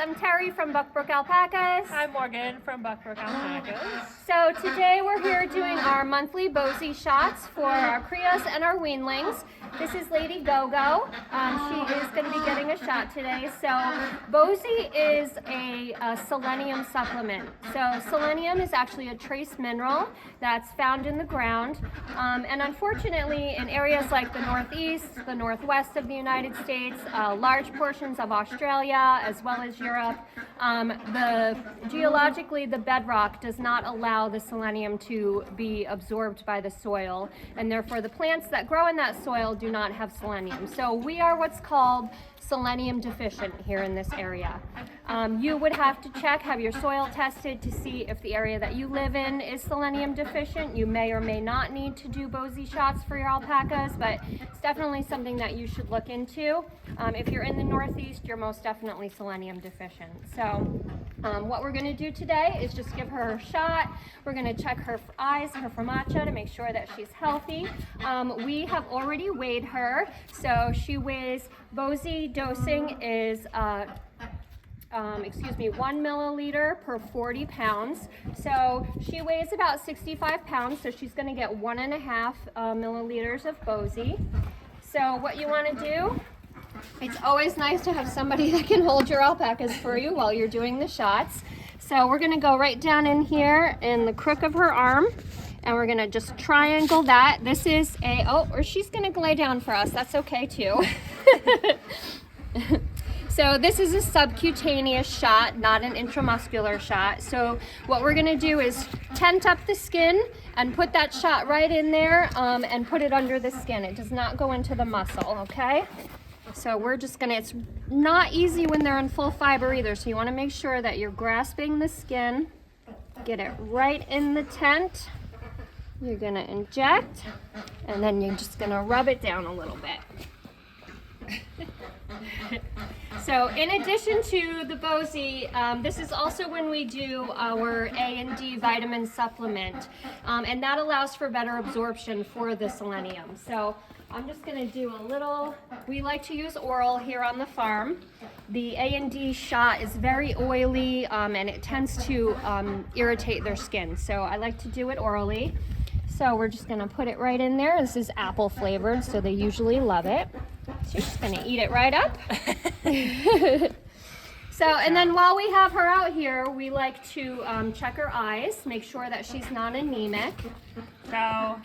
I'm Terri from Buck Brook Alpacas. I'm Morgan from Buck Brook Alpacas. So today we're here doing our monthly BOSE shots for our Crios and our weanlings. This is Lady Go-Go. She is going to be getting a shot today. So BOSE is a selenium supplement. So selenium is actually a trace mineral that's found in the ground. And unfortunately, in areas like the Northeast, the Northwest of the United States, large portions of Australia, as well as Europe, geologically the bedrock does not allow the selenium to be absorbed by the soil, and therefore the plants that grow in that soil do not have selenium. So we are what's called selenium deficient here in this area. You would have to have your soil tested to see if the area that you live in is selenium deficient. You may or may not need to do BOSE shots for your alpacas, but it's definitely something that you should look into. If you're in the Northeast, you're most definitely selenium deficient. So what we're going to do today is just give her a shot. We're going to check her eyes, her formatia, to make sure that she's healthy. We have already weighed her, so she weighs, BOSE dosing is 1 milliliter per 40 pounds. So she weighs about 65 pounds, so she's going to get 1.5 milliliters of BOSE. So what you want to do, it's always nice to have somebody that can hold your alpacas for you while you're doing the shots. So we're going to go right down in here in the crook of her arm, and we're going to just triangle that. This is or she's going to lay down for us. That's okay too. So this is a subcutaneous shot, not an intramuscular shot. So what we're going to do is tent up the skin and put that shot right in there and put it under the skin. It does not go into the muscle, okay? So we're just going to, it's not easy when they're in full fiber either, so you want to make sure that you're grasping the skin, get it right in the tent. You're going to inject, and then you're just going to rub it down a little bit. So in addition to the BOSE, this is also when we do our A&D vitamin supplement, and that allows for better absorption for the selenium. So I'm just going to do a little, we like to use oral here on the farm. The A&D shot is very oily and it tends to irritate their skin, so I like to do it orally. So we're just going to put it right in there. This is apple flavored, so they usually love it. So you're just going to eat it right up. So, and then while we have her out here, we like to check her eyes, make sure that she's not anemic. So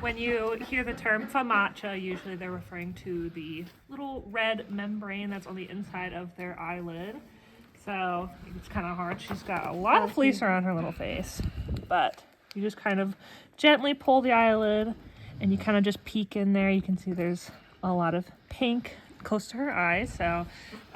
when you hear the term formatia, usually they're referring to the little red membrane that's on the inside of their eyelid. So it's kind of hard. She's got a lot of fleece around her little face, but you just kind of gently pull the eyelid and you kind of just peek in there. You can see there's a lot of pink close to her eyes. So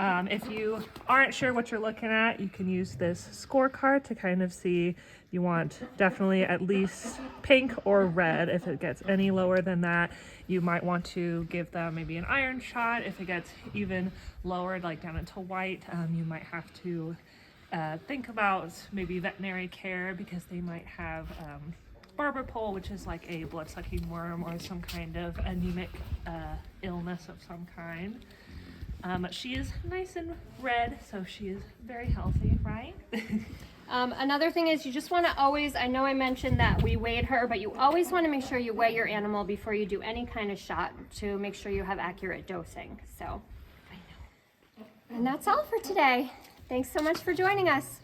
if you aren't sure what you're looking at, you can use this scorecard to kind of see. You want definitely at least pink or red. If it gets any lower than that, you might want to give them maybe an iron shot. If it gets even lower, like down into white, you might have to think about maybe veterinary care, because they might have barber pole, which is like a blood-sucking worm or some kind of anemic illness of some kind. She is nice and red, so she is very healthy, right? Another thing is you just want to always, I know I mentioned that we weighed her, but you always want to make sure you weigh your animal before you do any kind of shot to make sure you have accurate dosing. So, and that's all for today. Thanks so much for joining us.